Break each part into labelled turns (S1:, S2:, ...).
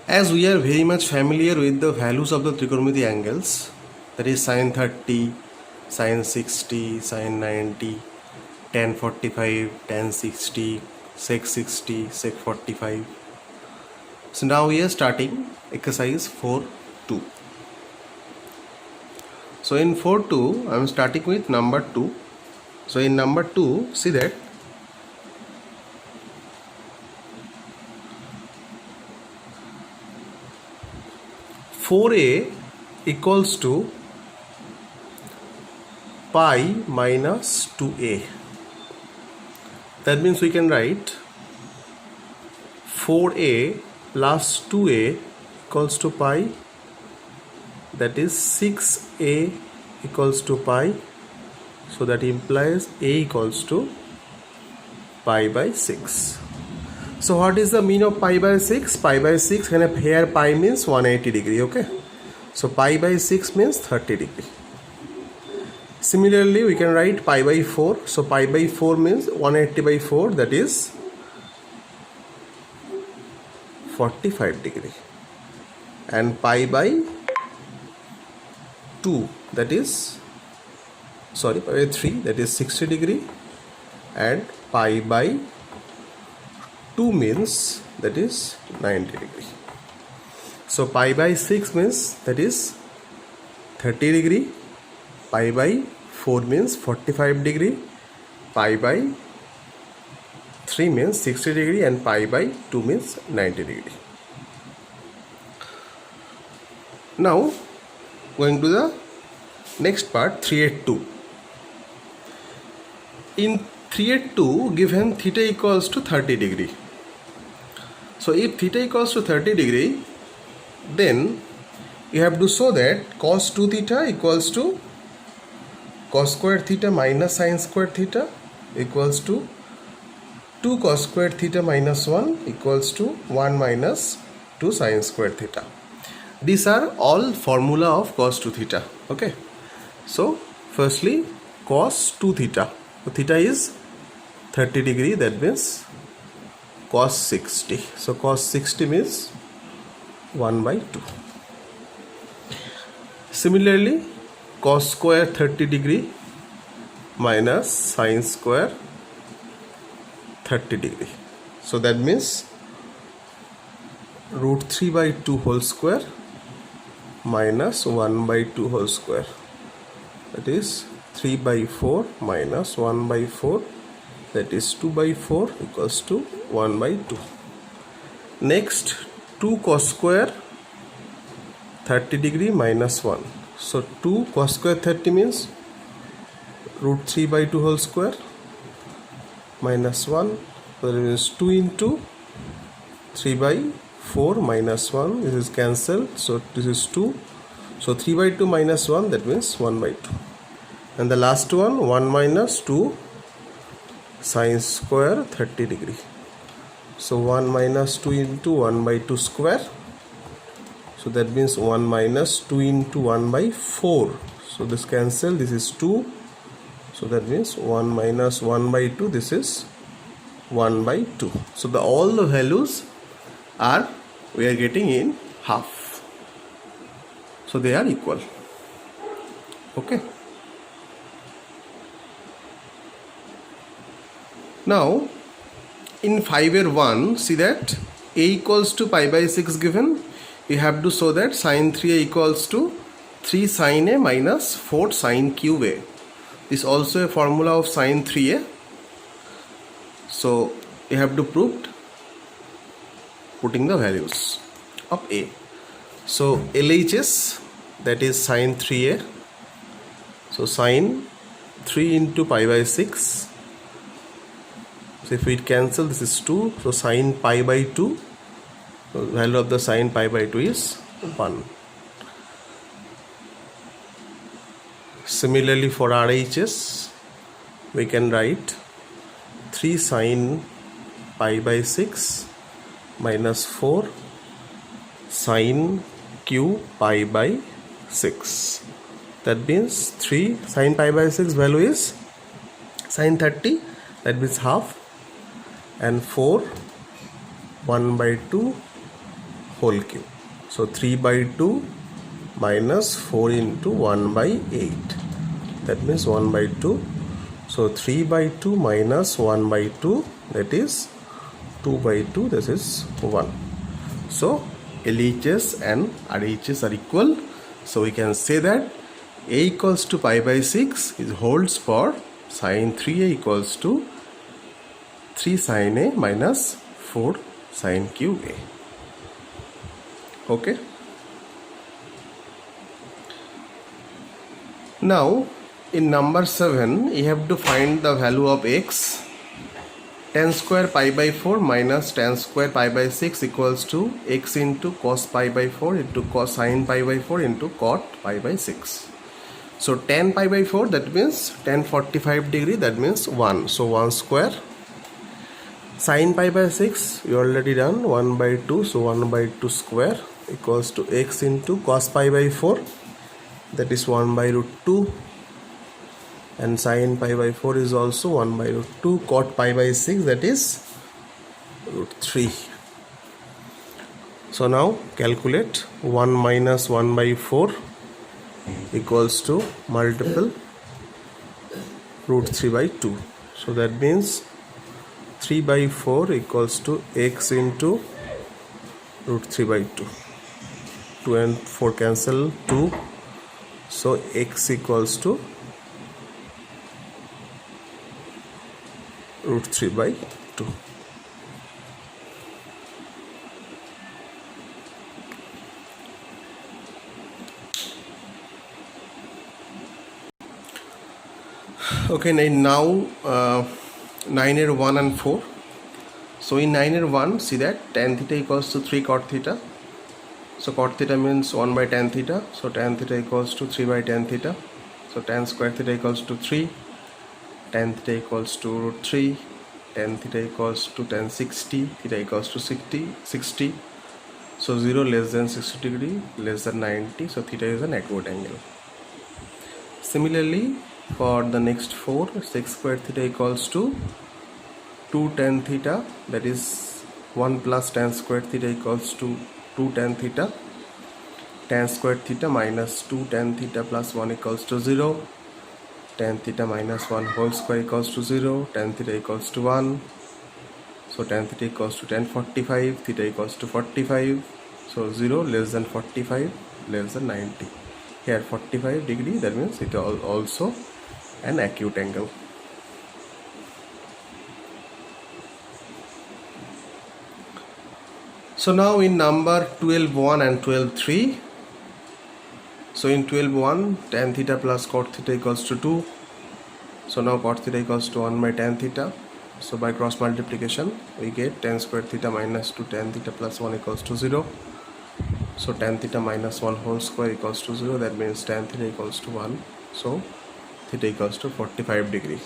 S1: As we are very much familiar with the values of the trigonometry angles, that is sin 30, sin 60, sin 90, tan 45, tan 60, sec 60, sec 45. So now we are starting exercise 4.2. So in 4.2, I am starting with number 2. So in number 2, see that (4a) equals to pi minus 2a. That means we can write 4a plus 2a equals to pi, that is 6a equals to pi, so that implies a equals to pi by 6. So what is the mean of pi by 6? Pi by 6, here pi means 180 degree, okay? So pi by 6 means 30 degree. Similarly, we can write pi by 4. So pi by 4 means 180 by 4, that is 45 degree. And pi by 2, that is, pi by 3, that is 60 degree. And pi by 2 means that is 90 degree. So pi by 6 means that is 30 degree, pi by 4 means 45 degree, pi by 3 means 60 degree, and pi by 2 means 90 degree. Now going to the next part, 382. In 382, given theta equals to 30 degree. So if theta equals to 30 degree, then you have to show that cos 2 theta equals to cos square theta minus sin square theta equals to 2 cos square theta minus 1 equals to 1 minus 2 sin square theta. These are all formula of cos 2 theta. Okay. So firstly, cos 2 theta. So theta is 30 degree, that means cos 60. So cos 60 means 1 by 2. Similarly, cos square 30 degree minus sin square 30 degree. So that means root 3 by 2 whole square minus 1 by 2 whole square. That is 3 by 4 minus 1 by 4, that is 2 by 4 equals to 1 by 2. Next, 2 cos square 30 degree minus 1. So 2 cos square 30 means root 3 by 2 whole square minus 1. So that means 2 into 3 by 4 minus 1. This is cancelled. So this is 2. So 3 by 2 minus 1, that means 1 by 2. And the last one, 1 minus 2 sin square 30 degree. So 1 minus 2 into 1 by 2 square. So that means 1 minus 2 into 1 by 4. So this cancel, this is 2. So that means 1 minus 1 by 2, this is 1 by 2. So all the values are, we are getting in half. So they are equal. Okay. Now in 5.1, see that a equals to pi by 6 given. You have to show that sin 3a equals to 3 sin a minus 4 sin cube a. This is also a formula of sin 3a. So you have to prove putting the values of a. So LHS, that is sin 3a. So sin 3 into pi by 6. So if we cancel, this is 2. So sin pi by 2. So value of the sin pi by 2 is 1. Similarly for RHS, we can write 3 sin pi by 6 minus 4 sin q pi by 6. That means 3 sin pi by 6 value is sin 30, that means half, and 4 1 by 2 whole cube. So 3 by 2 minus 4 into 1 by 8. That means 1 by 2. So 3 by 2 minus 1 by 2, that is 2 by 2, this is 1. So LHS and RHS are equal. So we can say that A equals to pi by 6 is holds for sine 3A equals to 3 sine A minus 4 sine cube A. Okay. Now in number 7 you have to find the value of x. Tan square pi by 4 minus tan square pi by 6 equals to x into cos pi by 4 into cos sin pi by 4 into cot pi by 6. So tan pi by 4, that means tan 45 degree, that means 1. So 1 square. Sin pi by 6 you already done, 1 by 2, so 1 by 2 square equals to x into cos pi by 4, that is 1 by root 2, and sin pi by 4 is also 1 by root 2, cot pi by 6, that is root 3. So now calculate 1 minus 1 by 4 equals to multiple root 3 by 2. So that means 3 by 4 equals to x into root 3 by 2. 2 and 4 cancel, 2. So x equals to root 3 by 2. Okay, now 9 er 1 and 4. So in 9 er 1, see that tan theta equals to 3 cot theta. So cot theta means 1 by tan theta. So tan theta equals to 3 by tan theta. So tan square theta equals to 3. Tan theta equals to root 3. Tan theta equals to tan 60. Theta equals to 60. So 0 less than 60 degree less than 90. So theta is an acute angle. Similarly, for the next 4, sec square theta equals to 2 tan theta, that is 1 plus tan square theta equals to 2 tan theta. Tan square theta minus 2 tan theta plus 1 equals to 0. Tan theta minus 1 whole square equals to 0. Tan theta equals to 1. So tan theta equals to tan 45. Theta equals to 45. So 0 less than 45 less than 90. Here 45 degree, that means it is also an acute angle. So now in number 12.1 and 12.3, so in 12.1 tan theta plus cot theta equals to 2. So now cot theta equals to 1 by tan theta. So by cross multiplication we get tan square theta minus 2 tan theta plus 1 equals to 0. So tan theta minus 1 whole square equals to 0, that means tan theta equals to 1. So theta equals to 45 degree.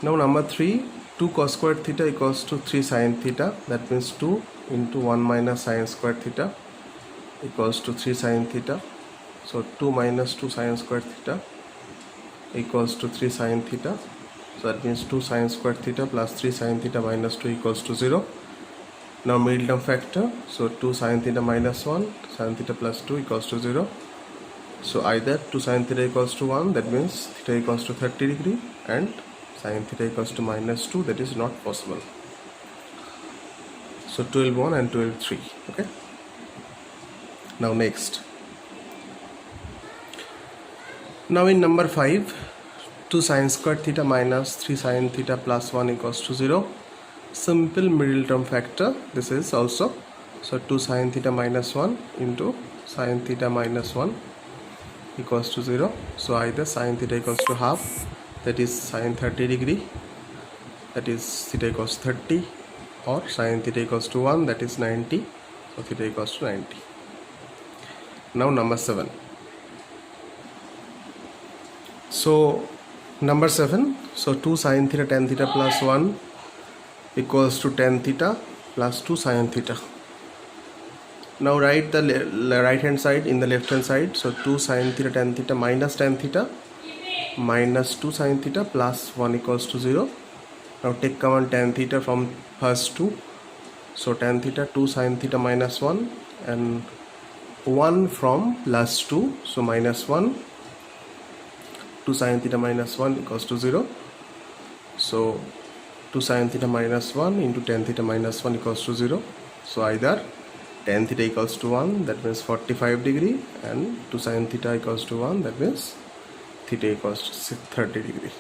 S1: Now number 3, 2 cos square theta equals to 3 sin theta, that means 2 into 1 minus sin square theta equals to 3 sin theta. So 2 minus 2 sin square theta equals to 3 sin theta. So that means 2 sin square theta plus 3 sin theta minus 2 equals to 0. Now middle term factor, so 2 sin theta minus 1, sin theta plus 2 equals to 0. So either 2 sin theta equals to 1, that means theta equals to 30 degree, and sin theta equals to minus 2, that is not possible. So 12.1 and 12.3. Okay. Now next. Now in number 5, 2 sin square theta minus 3 sin theta plus 1 equals to 0. Simple middle term factor, this is also. So 2 sin theta minus 1 into sin theta minus 1 equals to 0. So either sin theta equals to half, that is sin 30 degree, that is theta equals to 30, or sin theta equals to 1, that is 90. So theta equals to 90. Now number 7. So number 7, so 2 sin theta tan theta plus 1 equals to tan theta plus 2 sin theta. Now write the right hand side in the left hand side. So 2 sin theta tan theta minus tan theta minus 2 sin theta plus 1 equals to 0. Now take common tan theta from first 2. So tan theta 2 sin theta minus 1, and 1 from plus 2, so minus 1, 2 sin theta minus 1 equals to 0. So 2 sin theta minus 1 into tan theta minus 1 equals to 0. So either tan theta equals to 1, that means 45 degree, and 2 sin theta equals to 1, that means theta equals to 30 degree.